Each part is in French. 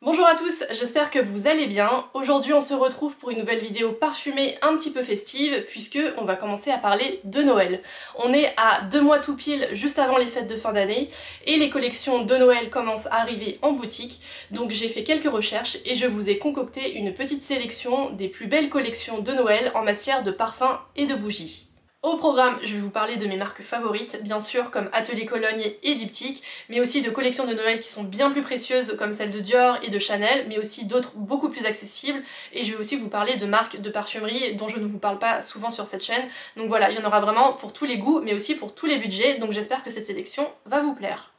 Bonjour à tous, j'espère que vous allez bien. Aujourd'hui on se retrouve pour une nouvelle vidéo parfumée un petit peu festive puisque on va commencer à parler de Noël. On est à 2 mois tout pile juste avant les fêtes de fin d'année et les collections de Noël commencent à arriver en boutique. Donc j'ai fait quelques recherches et je vous ai concocté une petite sélection des plus belles collections de Noël en matière de parfums et de bougies. Au programme, je vais vous parler de mes marques favorites, bien sûr comme Atelier Cologne et Diptyque, mais aussi de collections de Noël qui sont bien plus précieuses comme celles de Dior et de Chanel, mais aussi d'autres beaucoup plus accessibles, et je vais aussi vous parler de marques de parfumerie dont je ne vous parle pas souvent sur cette chaîne. Donc voilà, il y en aura vraiment pour tous les goûts, mais aussi pour tous les budgets, donc j'espère que cette sélection va vous plaire.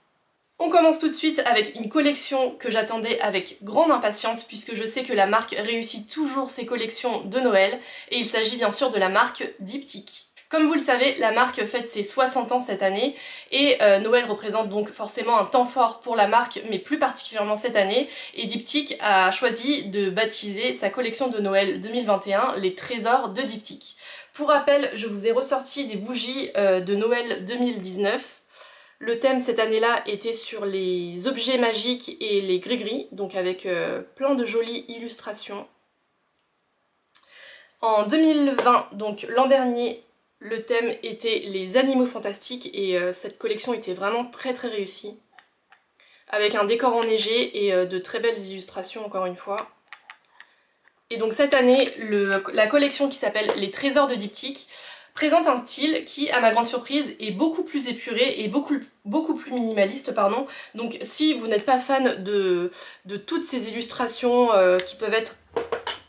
On commence tout de suite avec une collection que j'attendais avec grande impatience puisque je sais que la marque réussit toujours ses collections de Noël, et il s'agit bien sûr de la marque Diptyque. Comme vous le savez, la marque fête ses 60 ans cette année et Noël représente donc forcément un temps fort pour la marque, mais plus particulièrement cette année, et Diptyque a choisi de baptiser sa collection de Noël 2021 les Trésors de Diptyque. Pour rappel, je vous ai ressorti des bougies de Noël 2019. Le thème cette année-là était sur les objets magiques et les gris-gris, donc avec plein de jolies illustrations. En 2020, donc l'an dernier, le thème était les animaux fantastiques et cette collection était vraiment très réussie. Avec un décor enneigé et de très belles illustrations encore une fois. Et donc cette année, la collection qui s'appelle les Trésors de Diptyque présente un style qui, à ma grande surprise, est beaucoup plus épuré et beaucoup plus minimaliste, pardon. Donc si vous n'êtes pas fan de toutes ces illustrations qui peuvent être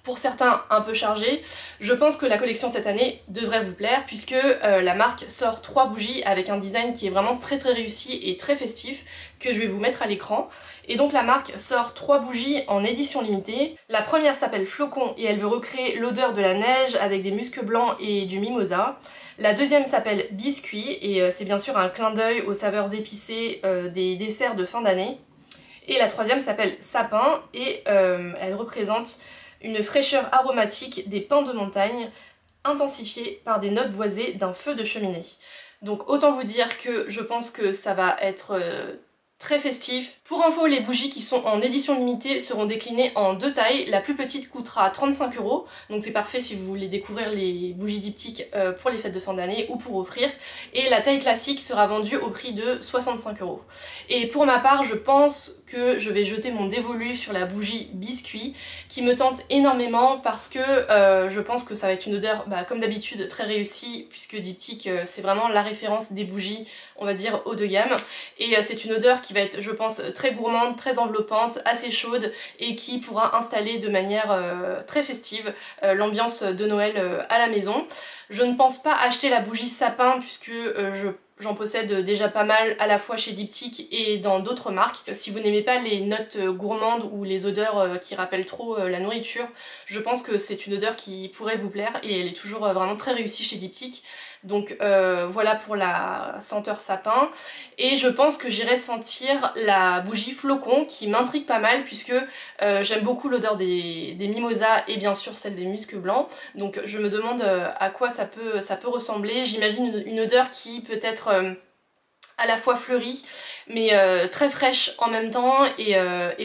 pour certains un peu chargées, je pense que la collection cette année devrait vous plaire puisque la marque sort 3 bougies avec un design qui est vraiment très réussi et très festif que je vais vous mettre à l'écran. Et donc la marque sort 3 bougies en édition limitée. La première s'appelle Flocon et elle veut recréer l'odeur de la neige avec des muscs blancs et du mimosa. La deuxième s'appelle Biscuit et c'est bien sûr un clin d'œil aux saveurs épicées des desserts de fin d'année. Et la troisième s'appelle Sapin et elle représente une fraîcheur aromatique des pins de montagne intensifiée par des notes boisées d'un feu de cheminée. Donc autant vous dire que je pense que ça va être très festif. Pour info, les bougies qui sont en édition limitée seront déclinées en 2 tailles. La plus petite coûtera 35 €, donc c'est parfait si vous voulez découvrir les bougies Diptyque pour les fêtes de fin d'année ou pour offrir. Et la taille classique sera vendue au prix de 65 €. Et pour ma part, je pense que je vais jeter mon dévolu sur la bougie Biscuit, qui me tente énormément parce que je pense que ça va être une odeur, comme d'habitude, très réussie, puisque Diptyque c'est vraiment la référence des bougies, on va dire, haut de gamme. Et c'est une odeur qui va être, je pense, très gourmande, très enveloppante, assez chaude et qui pourra installer de manière très festive l'ambiance de Noël à la maison. Je ne pense pas acheter la bougie sapin puisque j'en possède déjà pas mal à la fois chez Diptyque et dans d'autres marques. Si vous n'aimez pas les notes gourmandes ou les odeurs qui rappellent trop la nourriture, je pense que c'est une odeur qui pourrait vous plaire et elle est toujours vraiment très réussie chez Diptyque. Donc voilà pour la senteur sapin. Et je pense que j'irai sentir la bougie Flocon qui m'intrigue pas mal puisque j'aime beaucoup l'odeur des mimosas et bien sûr celle des muscs blancs. Donc je me demande à quoi ça peut ressembler. J'imagine une odeur qui peut être à la fois fleurie mais très fraîche en même temps et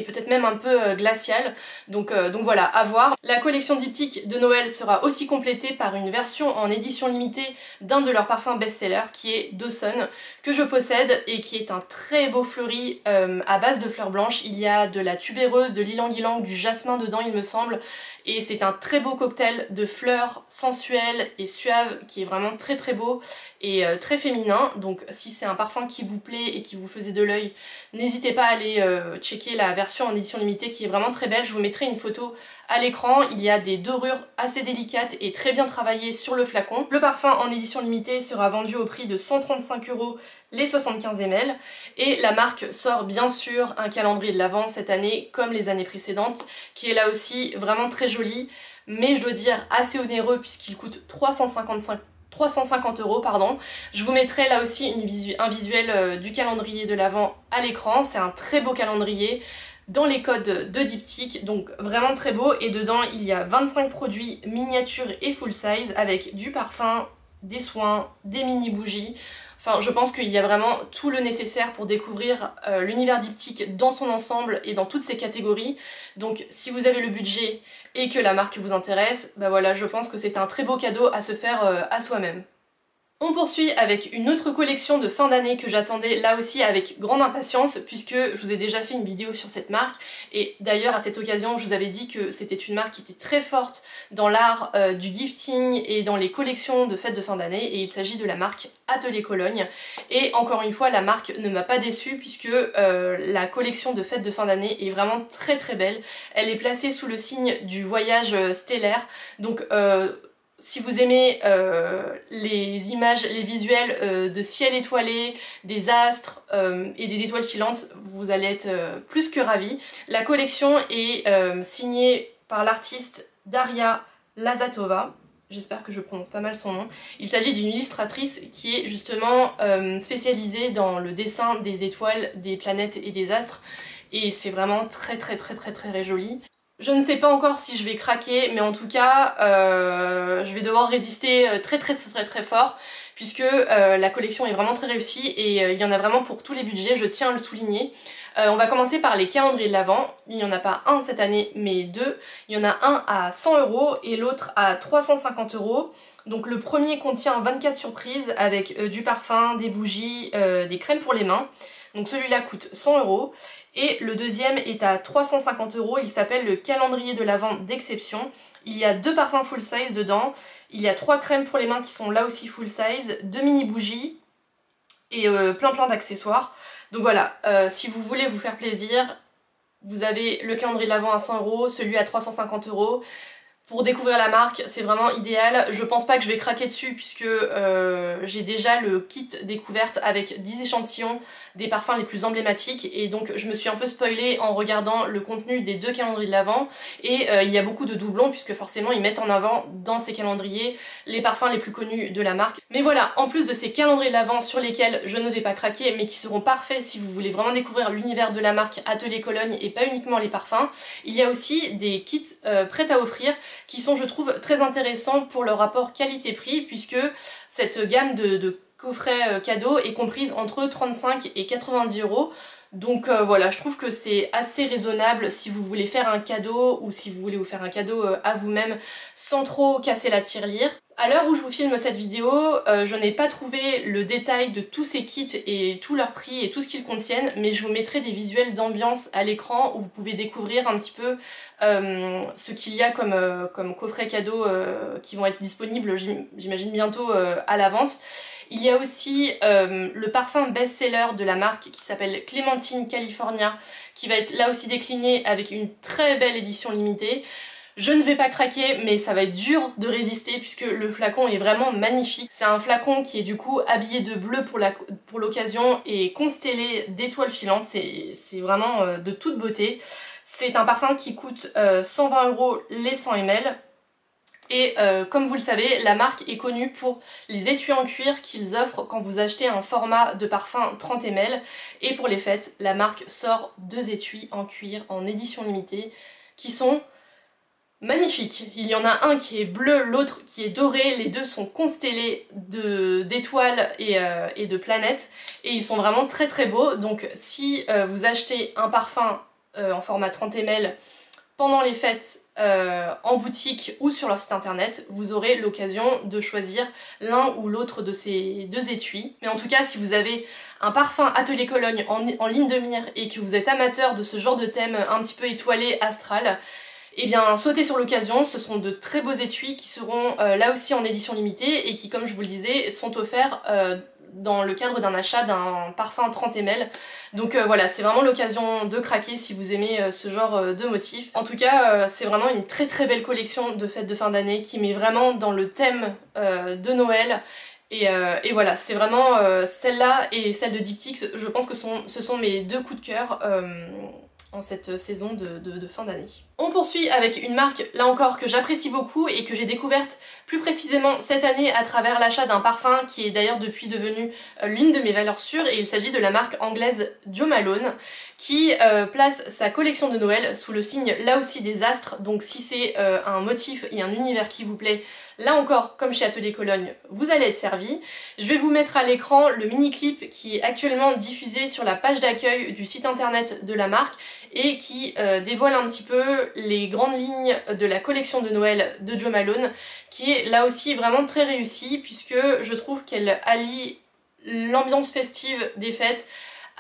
peut-être même un peu glaciale. Donc voilà, à voir. La collection Diptyque de Noël sera aussi complétée par une version en édition limitée d'un de leurs parfums best-seller qui est Dawson, que je possède et qui est un très beau fleuri à base de fleurs blanches. Il y a de la tubéreuse, de l'ylang-ylang, du jasmin dedans il me semble, et c'est un très beau cocktail de fleurs sensuelles et suaves qui est vraiment très beau et très féminin. Donc si c'est un parfum qui vous plaît et qui vous faisait de l'œil, n'hésitez pas à aller checker la version en édition limitée qui est vraiment très belle. Je vous mettrai une photo à l'écran. Il y a des dorures assez délicates et très bien travaillées sur le flacon. Le parfum en édition limitée sera vendu au prix de 135 € les 75 ml et la marque sort bien sûr un calendrier de l'Avent cette année comme les années précédentes qui est là aussi vraiment très joli, mais je dois dire assez onéreux puisqu'il coûte 350 €, pardon. Je vous mettrai là aussi un visuel du calendrier de l'Avent à l'écran. C'est un très beau calendrier dans les codes de Diptyque, donc vraiment très beau, et dedans il y a 25 produits miniatures et full size avec du parfum, des soins, des mini bougies. Enfin, je pense qu'il y a vraiment tout le nécessaire pour découvrir l'univers diptyque dans son ensemble et dans toutes ses catégories. Donc si vous avez le budget et que la marque vous intéresse, bah voilà, je pense que c'est un très beau cadeau à se faire à soi-même. On poursuit avec une autre collection de fin d'année que j'attendais là aussi avec grande impatience puisque je vous ai déjà fait une vidéo sur cette marque et d'ailleurs à cette occasion je vous avais dit que c'était une marque qui était très forte dans l'art du gifting et dans les collections de fêtes de fin d'année et il s'agit de la marque Atelier Cologne et encore une fois la marque ne m'a pas déçue puisque la collection de fêtes de fin d'année est vraiment très très belle. Elle est placée sous le signe du voyage stellaire donc si vous aimez les images, les visuels de ciel étoilé, des astres et des étoiles filantes, vous allez être plus que ravis. La collection est signée par l'artiste Daria Lazatova. J'espère que je prononce pas mal son nom. Il s'agit d'une illustratrice qui est justement spécialisée dans le dessin des étoiles, des planètes et des astres. Et c'est vraiment très joli. Je ne sais pas encore si je vais craquer, mais en tout cas, je vais devoir résister très fort, puisque la collection est vraiment très réussie et il y en a vraiment pour tous les budgets, je tiens à le souligner. On va commencer par les calendriers de l'Avent. Il n'y en a pas un cette année, mais deux. Il y en a un à 100 € et l'autre à 350 €. Donc le premier contient 24 surprises avec du parfum, des bougies, des crèmes pour les mains. Donc celui-là coûte 100 €. Et le deuxième est à 350 €, il s'appelle le calendrier de l'Avent d'exception. Il y a 2 parfums full size dedans, il y a 3 crèmes pour les mains qui sont là aussi full size, 2 mini bougies et plein d'accessoires. Donc voilà, si vous voulez vous faire plaisir, vous avez le calendrier de l'Avent à 100 €, celui à 350 €. Pour découvrir la marque, c'est vraiment idéal. Je pense pas que je vais craquer dessus puisque j'ai déjà le kit découverte avec 10 échantillons des parfums les plus emblématiques et donc je me suis un peu spoilée en regardant le contenu des 2 calendriers de l'Avent et il y a beaucoup de doublons puisque forcément ils mettent en avant dans ces calendriers les parfums les plus connus de la marque. Mais voilà, en plus de ces calendriers de l'Avent sur lesquels je ne vais pas craquer mais qui seront parfaits si vous voulez vraiment découvrir l'univers de la marque Atelier Cologne et pas uniquement les parfums, il y a aussi des kits prêts à offrir qui sont je trouve très intéressants pour leur rapport qualité-prix puisque cette gamme de coffrets cadeaux est comprise entre 35 et 90 €. Donc voilà, je trouve que c'est assez raisonnable si vous voulez faire un cadeau ou si vous voulez vous faire un cadeau à vous-même sans trop casser la tirelire. À l'heure où je vous filme cette vidéo, je n'ai pas trouvé le détail de tous ces kits et tout leur prix et tout ce qu'ils contiennent, mais je vous mettrai des visuels d'ambiance à l'écran où vous pouvez découvrir un petit peu ce qu'il y a comme coffret cadeau qui vont être disponibles, j'imagine bientôt à la vente. Il y a aussi le parfum best-seller de la marque qui s'appelle Clémentine California, qui va être là aussi décliné avec une très belle édition limitée. Je ne vais pas craquer, mais ça va être dur de résister puisque le flacon est vraiment magnifique. C'est un flacon qui est du coup habillé de bleu pour l'occasion et constellé d'étoiles filantes. C'est vraiment de toute beauté. C'est un parfum qui coûte 120 € les 100 ml. Et comme vous le savez, la marque est connue pour les étuis en cuir qu'ils offrent quand vous achetez un format de parfum 30 ml. Et pour les fêtes, la marque sort 2 étuis en cuir en édition limitée qui sont magnifiques. Il y en a un qui est bleu, l'autre qui est doré, les deux sont constellés d'étoiles et de planètes et ils sont vraiment très beaux. Donc si vous achetez un parfum en format 30 ml pendant les fêtes en boutique ou sur leur site internet, vous aurez l'occasion de choisir l'un ou l'autre de ces 2 étuis. Mais en tout cas, si vous avez un parfum Atelier Cologne en ligne de mire et que vous êtes amateur de ce genre de thème un petit peu étoilé, astral, eh bien sautez sur l'occasion, ce sont de très beaux étuis qui seront là aussi en édition limitée et qui, comme je vous le disais, sont offerts dans le cadre d'un achat d'un parfum 30 ml. Donc voilà, c'est vraiment l'occasion de craquer si vous aimez ce genre de motif. En tout cas, c'est vraiment une très belle collection de fêtes de fin d'année qui met vraiment dans le thème de Noël. Et voilà, c'est vraiment celle-là et celle de Diptyque, je pense que ce sont mes 2 coups de cœur en cette saison de fin d'année. On poursuit avec une marque, là encore, que j'apprécie beaucoup et que j'ai découverte plus précisément cette année à travers l'achat d'un parfum qui est d'ailleurs depuis devenu l'une de mes valeurs sûres, et il s'agit de la marque anglaise Jo Malone qui place sa collection de Noël sous le signe là aussi des astres. Donc si c'est un motif et un univers qui vous plaît, là encore, comme chez Atelier Cologne, vous allez être servi. Je vais vous mettre à l'écran le mini-clip qui est actuellement diffusé sur la page d'accueil du site internet de la marque et qui dévoile un petit peu les grandes lignes de la collection de Noël de Jo Malone, qui est là aussi vraiment très réussie puisque je trouve qu'elle allie l'ambiance festive des fêtes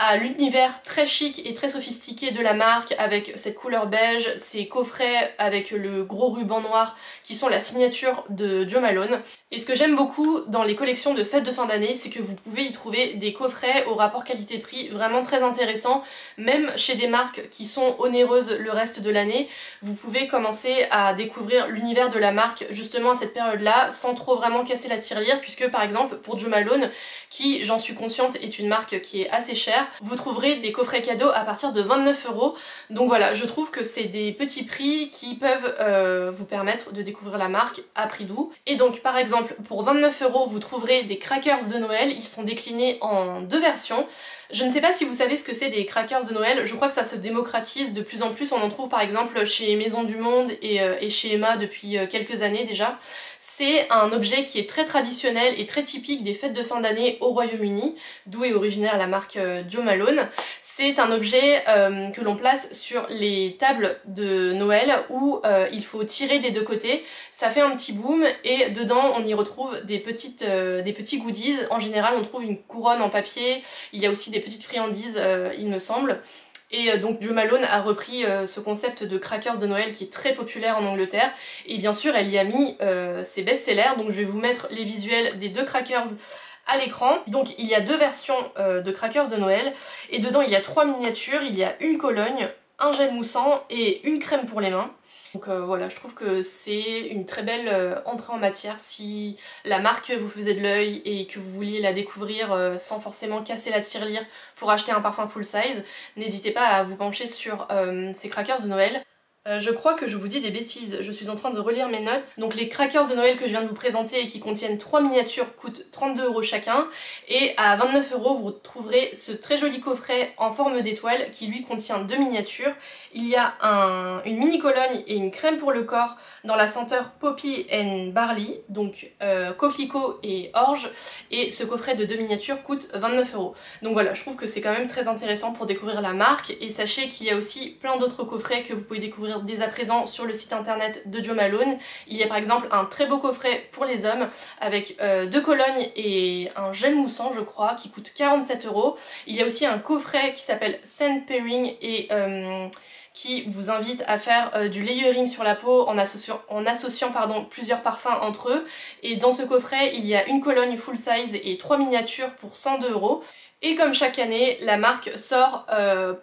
à l'univers très chic et très sophistiqué de la marque, avec cette couleur beige, ces coffrets avec le gros ruban noir qui sont la signature de Jo Malone. Et ce que j'aime beaucoup dans les collections de fêtes de fin d'année, c'est que vous pouvez y trouver des coffrets au rapport qualité-prix vraiment très intéressants, même chez des marques qui sont onéreuses le reste de l'année. Vous pouvez commencer à découvrir l'univers de la marque justement à cette période-là, sans trop vraiment casser la tirelire, puisque par exemple pour Jo Malone, qui j'en suis consciente est une marque qui est assez chère, vous trouverez des coffrets cadeaux à partir de 29 €. Donc voilà, je trouve que c'est des petits prix qui peuvent vous permettre de découvrir la marque à prix doux. Et donc par exemple, pour 29 € vous trouverez des crackers de Noël, ils sont déclinés en deux versions. Je ne sais pas si vous savez ce que c'est des crackers de Noël, je crois que ça se démocratise de plus en plus, on en trouve par exemple chez Maison du Monde et chez Emma depuis quelques années déjà. C'est un objet qui est très traditionnel et très typique des fêtes de fin d'année au Royaume-Uni, d'où est originaire la marque Jo Malone. C'est un objet que l'on place sur les tables de Noël où il faut tirer des deux côtés. Ça fait un petit boom et dedans on y retrouve des petits goodies. En général on trouve une couronne en papier, il y a aussi des petites friandises il me semble. Et donc Jo Malone a repris ce concept de crackers de Noël qui est très populaire en Angleterre, et bien sûr elle y a mis ses best-sellers, donc je vais vous mettre les visuels des deux crackers à l'écran. Donc il y a deux versions de crackers de Noël, et dedans il y a trois miniatures, il y a une Cologne, un gel moussant et une crème pour les mains. Donc voilà, je trouve que c'est une très belle entrée en matière si la marque vous faisait de l'œil et que vous vouliez la découvrir sans forcément casser la tirelire pour acheter un parfum full size. N'hésitez pas à vous pencher sur ces crackers de Noël. Je crois que je vous dis des bêtises, je suis en train de relire mes notes. Donc les crackers de Noël que je viens de vous présenter et qui contiennent 3 miniatures coûtent 32 € chacun. Et à 29 € vous trouverez ce très joli coffret en forme d'étoile qui lui contient 2 miniatures. Il y a une mini cologne et une crème pour le corps dans la senteur Poppy and Barley, donc coquelicot et orge. Et ce coffret de 2 miniatures coûte 29 €. Donc voilà, je trouve que c'est quand même très intéressant pour découvrir la marque. Et sachez qu'il y a aussi plein d'autres coffrets que vous pouvez découvrir dès à présent sur le site internet de Jo Malone. Il y a par exemple un très beau coffret pour les hommes avec 2 colognes et un gel moussant je crois qui coûte 47 €. Il y a aussi un coffret qui s'appelle Scent Pairing et qui vous invite à faire du layering sur la peau en associant plusieurs parfums entre eux. Et dans ce coffret il y a une cologne full size et 3 miniatures pour 102 €. Et comme chaque année, la marque sort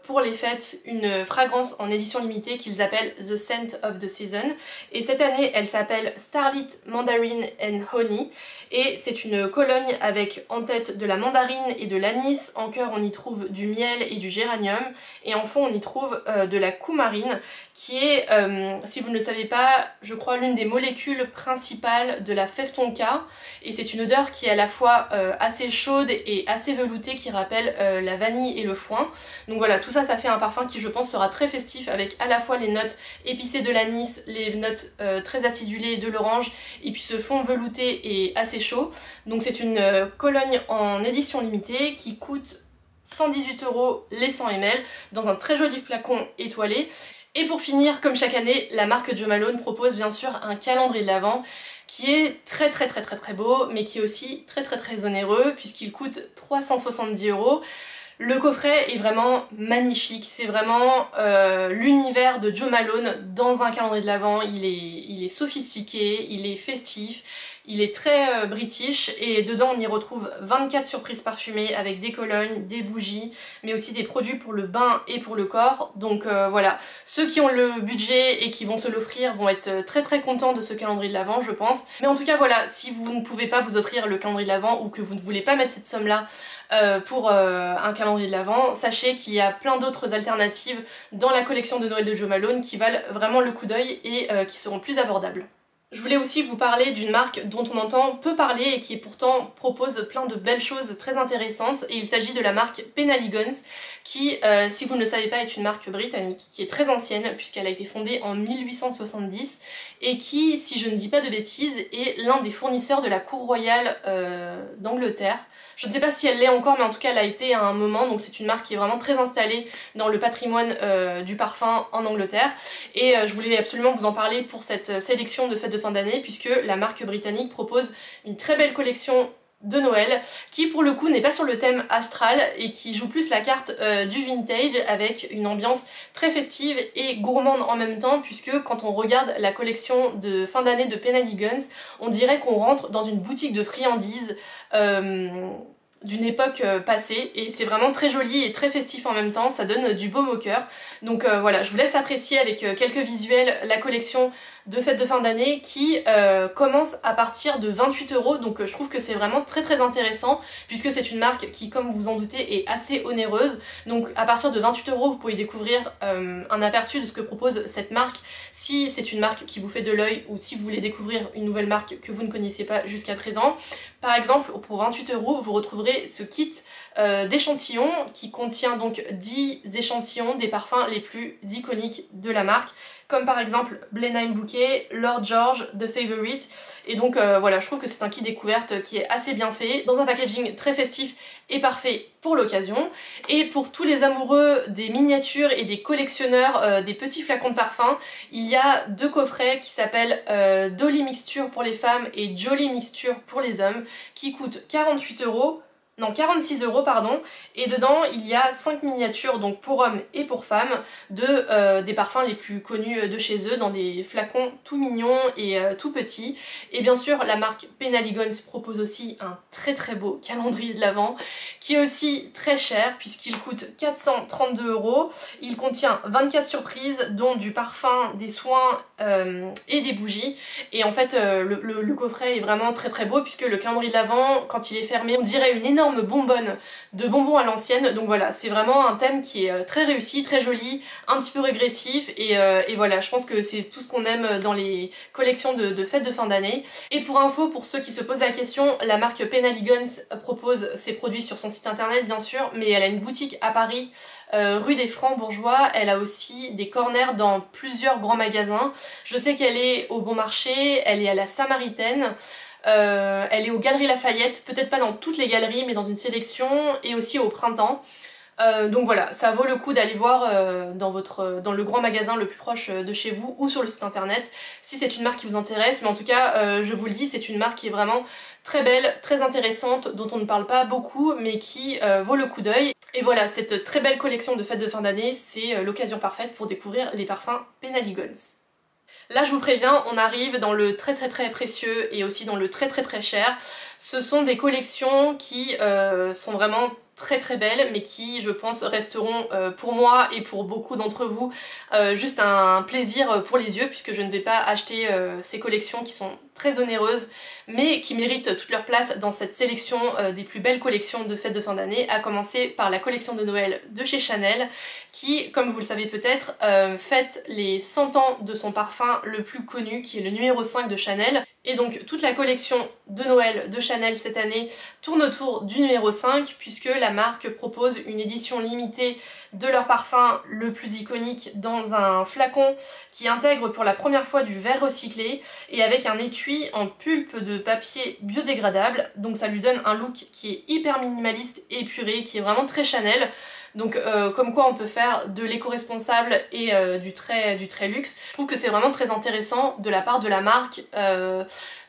pour les fêtes une fragrance en édition limitée qu'ils appellent The Scent of the Season. Et cette année, elle s'appelle Starlit Mandarin and Honey. Et c'est une cologne avec en tête de la mandarine et de l'anis. En cœur, on y trouve du miel et du géranium. Et en fond, on y trouve de la coumarine, qui est, si vous ne le savez pas, je crois l'une des molécules principales de la fève tonka. Et c'est une odeur qui est à la fois assez chaude et assez veloutée, qui rappelle la vanille et le foin. Donc voilà, tout ça, ça fait un parfum qui je pense sera très festif avec à la fois les notes épicées de l'anis, les notes très acidulées de l'orange et puis ce fond velouté et assez chaud. Donc c'est une cologne en édition limitée qui coûte 118 € les 100 ml dans un très joli flacon étoilé. Et pour finir, comme chaque année, la marque Jo Malone propose bien sûr un calendrier de l'Avent qui est très beau, mais qui est aussi très onéreux puisqu'il coûte 370 €. Le coffret est vraiment magnifique, c'est vraiment l'univers de Jo Malone dans un calendrier de l'Avent. Il est sophistiqué, il est festif, Il est très british et dedans on y retrouve 24 surprises parfumées avec des colognes, des bougies, mais aussi des produits pour le bain et pour le corps. Donc voilà, ceux qui ont le budget et qui vont se l'offrir vont être très très contents de ce calendrier de l'Avent, je pense. Mais en tout cas voilà, si vous ne pouvez pas vous offrir le calendrier de l'Avent ou que vous ne voulez pas mettre cette somme là pour un calendrier de l'Avent, sachez qu'il y a plein d'autres alternatives dans la collection de Noël de Jo Malone qui valent vraiment le coup d'œil et qui seront plus abordables. Je voulais aussi vous parler d'une marque dont on entend peu parler et qui pourtant propose plein de belles choses très intéressantes, et il s'agit de la marque Penhaligon's qui, si vous ne le savez pas, est une marque britannique qui est très ancienne puisqu'elle a été fondée en 1870 et qui, si je ne dis pas de bêtises, est l'un des fournisseurs de la cour royale d'Angleterre. Je ne sais pas si elle l'est encore, mais en tout cas elle a été à un moment, donc c'est une marque qui est vraiment très installée dans le patrimoine du parfum en Angleterre. Et je voulais absolument vous en parler pour cette sélection de fêtes de fin d'année, puisque la marque britannique propose une très belle collection de Noël, qui pour le coup n'est pas sur le thème astral et qui joue plus la carte du vintage avec une ambiance très festive et gourmande en même temps, puisque quand on regarde la collection de fin d'année de Penhaligon's, on dirait qu'on rentre dans une boutique de friandises d'une époque passée, et c'est vraiment très joli et très festif en même temps, ça donne du baume au cœur. Donc voilà, je vous laisse apprécier avec quelques visuels la collection de fêtes de fin d'année qui commence à partir de 28 €, donc je trouve que c'est vraiment très très intéressant puisque c'est une marque qui, comme vous en doutez, est assez onéreuse. Donc à partir de 28 € vous pouvez découvrir un aperçu de ce que propose cette marque si c'est une marque qui vous fait de l'œil ou si vous voulez découvrir une nouvelle marque que vous ne connaissiez pas jusqu'à présent. Par exemple, pour 28 € vous retrouverez ce kit d'échantillons qui contient donc 10 échantillons des parfums les plus iconiques de la marque, comme par exemple Blenheim Bouquet, Lord George, The Favourite. Et donc voilà, je trouve que c'est un kit découverte qui est assez bien fait, dans un packaging très festif et parfait pour l'occasion. Et pour tous les amoureux des miniatures et des collectionneurs des petits flacons de parfum, il y a deux coffrets qui s'appellent Dolly Mixture pour les femmes et Jolly Mixture pour les hommes, qui coûtent 46 € pardon, et dedans il y a 5 miniatures, donc pour hommes et pour femmes, des parfums les plus connus de chez eux, dans des flacons tout mignons et tout petits. Et bien sûr la marque Penhaligon's propose aussi un très très beau calendrier de l'Avent, qui est aussi très cher puisqu'il coûte 432 €. Il contient 24 surprises, dont du parfum, des soins et des bougies. Et en fait le coffret est vraiment très très beau puisque le calendrier de l'Avent, quand il est fermé, on dirait une énorme bonbonne de bonbons à l'ancienne. Donc voilà, c'est vraiment un thème qui est très réussi, très joli, un petit peu régressif, et voilà, je pense que c'est tout ce qu'on aime dans les collections de fêtes de fin d'année. Et pour info, pour ceux qui se posent la question, la marque Penhaligon's propose ses produits sur son site internet bien sûr, mais elle a une boutique à Paris, rue des Francs-Bourgeois. Elle a aussi des corners dans plusieurs grands magasins. Je sais qu'elle est au Bon Marché, elle est à la Samaritaine, elle est aux Galeries Lafayette, peut-être pas dans toutes les galeries mais dans une sélection, et aussi au Printemps. Donc voilà, ça vaut le coup d'aller voir dans le grand magasin le plus proche de chez vous ou sur le site internet si c'est une marque qui vous intéresse. Mais en tout cas, je vous le dis, c'est une marque qui est vraiment très belle, très intéressante, dont on ne parle pas beaucoup mais qui vaut le coup d'œil. Et voilà, cette très belle collection de fêtes de fin d'année, c'est l'occasion parfaite pour découvrir les parfums Penhaligon's. Là je vous préviens, on arrive dans le très très très précieux et aussi dans le très très très cher. Ce sont des collections qui sont vraiment très très belles, mais qui je pense resteront pour moi et pour beaucoup d'entre vous juste un plaisir pour les yeux, puisque je ne vais pas acheter ces collections qui sont très onéreuses mais qui méritent toute leur place dans cette sélection des plus belles collections de fêtes de fin d'année, à commencer par la collection de Noël de chez Chanel qui, comme vous le savez peut-être, fête les 100 ans de son parfum le plus connu, qui est le numéro 5 de Chanel. Et donc toute la collection de Noël de Chanel cette année tourne autour du numéro 5, puisque la marque propose une édition limitée de leur parfum le plus iconique dans un flacon qui intègre pour la première fois du verre recyclé et avec un étui en pulpe de papier biodégradable. Donc ça lui donne un look qui est hyper minimaliste et épuré, qui est vraiment très Chanel. Donc comme quoi on peut faire de l'éco-responsable et du très luxe. Je trouve que c'est vraiment très intéressant de la part de la marque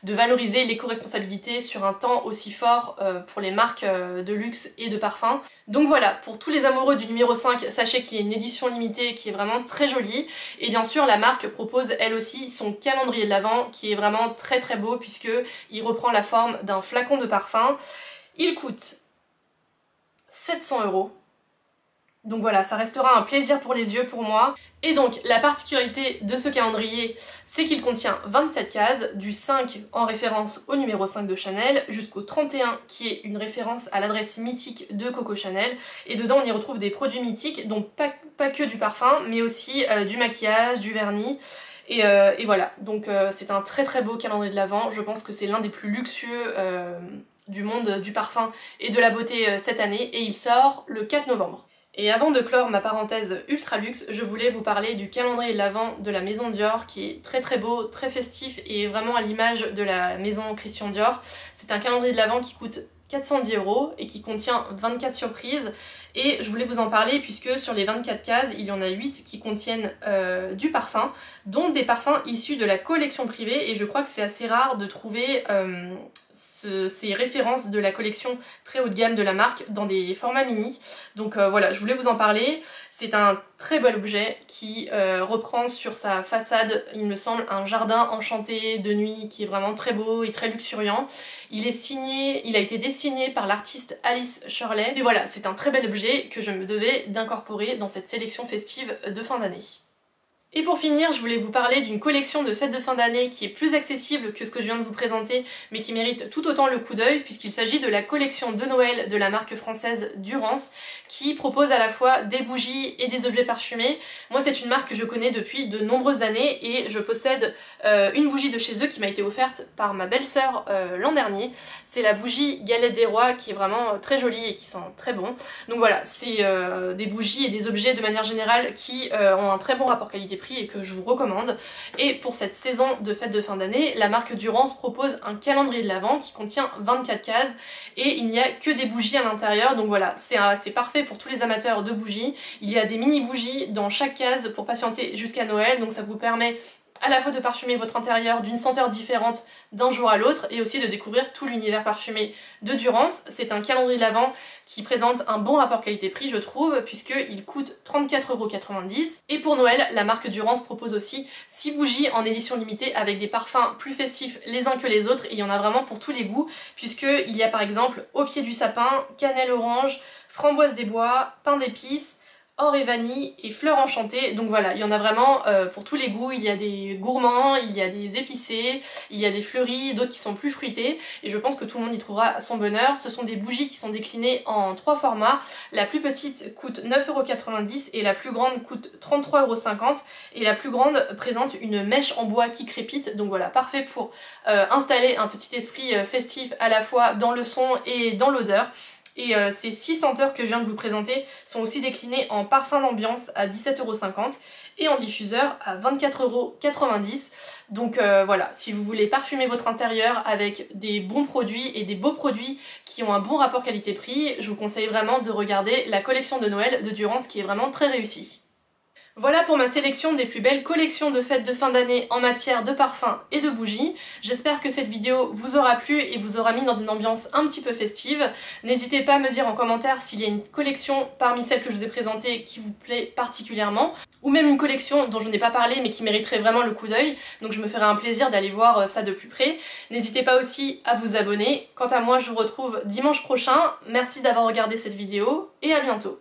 de valoriser l'éco-responsabilité sur un temps aussi fort pour les marques de luxe et de parfum. Donc voilà, pour tous les amoureux du numéro 5, sachez qu'il y a une édition limitée qui est vraiment très jolie. Et bien sûr, la marque propose elle aussi son calendrier de l'Avent qui est vraiment très beau puisque il reprend la forme d'un flacon de parfum. Il coûte 700 €. Donc voilà, ça restera un plaisir pour les yeux pour moi. Et donc, la particularité de ce calendrier, c'est qu'il contient 27 cases, du 5 en référence au numéro 5 de Chanel, jusqu'au 31 qui est une référence à l'adresse mythique de Coco Chanel. Et dedans, on y retrouve des produits mythiques, donc pas que du parfum, mais aussi du maquillage, du vernis. Et voilà, donc c'est un très beau calendrier de l'Avent. Je pense que c'est l'un des plus luxueux du monde du parfum et de la beauté cette année, et il sort le 4 novembre. Et avant de clore ma parenthèse ultra luxe, je voulais vous parler du calendrier de l'Avent de la maison Dior qui est très beau, très festif et vraiment à l'image de la maison Christian Dior. C'est un calendrier de l'Avent qui coûte 410 € et qui contient 24 surprises. Et je voulais vous en parler puisque sur les 24 cases, il y en a 8 qui contiennent du parfum, dont des parfums issus de la collection privée, et je crois que c'est assez rare de trouver ces références de la collection très haut de gamme de la marque dans des formats mini. Donc voilà, je voulais vous en parler. C'est un très bel objet qui reprend sur sa façade, il me semble, un jardin enchanté de nuit qui est vraiment très beau et très luxuriant. Il a été dessiné par l'artiste Alice Shirley. Et voilà, c'est un très bel objet que je me devais d'incorporer dans cette sélection festive de fin d'année. Et pour finir, je voulais vous parler d'une collection de fêtes de fin d'année qui est plus accessible que ce que je viens de vous présenter, mais qui mérite tout autant le coup d'œil, puisqu'il s'agit de la collection de Noël de la marque française Durance, qui propose à la fois des bougies et des objets parfumés. Moi, c'est une marque que je connais depuis de nombreuses années, et je possède une bougie de chez eux qui m'a été offerte par ma belle-sœur l'an dernier. C'est la bougie Galette des Rois, qui est vraiment très jolie et qui sent très bon. Donc voilà, c'est des bougies et des objets de manière générale qui ont un très bon rapport qualité-prix et que je vous recommande. Et pour cette saison de fête de fin d'année, la marque Durance propose un calendrier de l'Avent qui contient 24 cases et il n'y a que des bougies à l'intérieur, donc voilà, c'est parfait pour tous les amateurs de bougies. Il y a des mini bougies dans chaque case pour patienter jusqu'à Noël, donc ça vous permet à la fois de parfumer votre intérieur d'une senteur différente d'un jour à l'autre et aussi de découvrir tout l'univers parfumé de Durance. C'est un calendrier de l'Avent qui présente un bon rapport qualité-prix, je trouve, puisqu'il coûte 34,90 €. Et pour Noël, la marque Durance propose aussi 6 bougies en édition limitée avec des parfums plus festifs les uns que les autres, et il y en a vraiment pour tous les goûts, puisqu'il y a par exemple au pied du sapin, cannelle orange, framboise des bois, pain d'épices, or et vanille et fleurs enchantées. Donc voilà, il y en a vraiment pour tous les goûts. Il y a des gourmands, il y a des épicés, il y a des fleuris, d'autres qui sont plus fruités, et je pense que tout le monde y trouvera son bonheur. Ce sont des bougies qui sont déclinées en 3 formats. La plus petite coûte 9,90 € et la plus grande coûte 33,50 €, et la plus grande présente une mèche en bois qui crépite. Donc voilà, parfait pour installer un petit esprit festif à la fois dans le son et dans l'odeur. Et ces 6 senteurs que je viens de vous présenter sont aussi déclinées en parfum d'ambiance à 17,50 € et en diffuseur à 24,90 €. Donc voilà, si vous voulez parfumer votre intérieur avec des bons produits et des beaux produits qui ont un bon rapport qualité-prix, je vous conseille vraiment de regarder la collection de Noël de Durance qui est vraiment très réussie. Voilà pour ma sélection des plus belles collections de fêtes de fin d'année en matière de parfums et de bougies. J'espère que cette vidéo vous aura plu et vous aura mis dans une ambiance un petit peu festive. N'hésitez pas à me dire en commentaire s'il y a une collection parmi celles que je vous ai présentées qui vous plaît particulièrement, ou même une collection dont je n'ai pas parlé mais qui mériterait vraiment le coup d'œil, donc je me ferai un plaisir d'aller voir ça de plus près. N'hésitez pas aussi à vous abonner. Quant à moi, je vous retrouve dimanche prochain. Merci d'avoir regardé cette vidéo et à bientôt.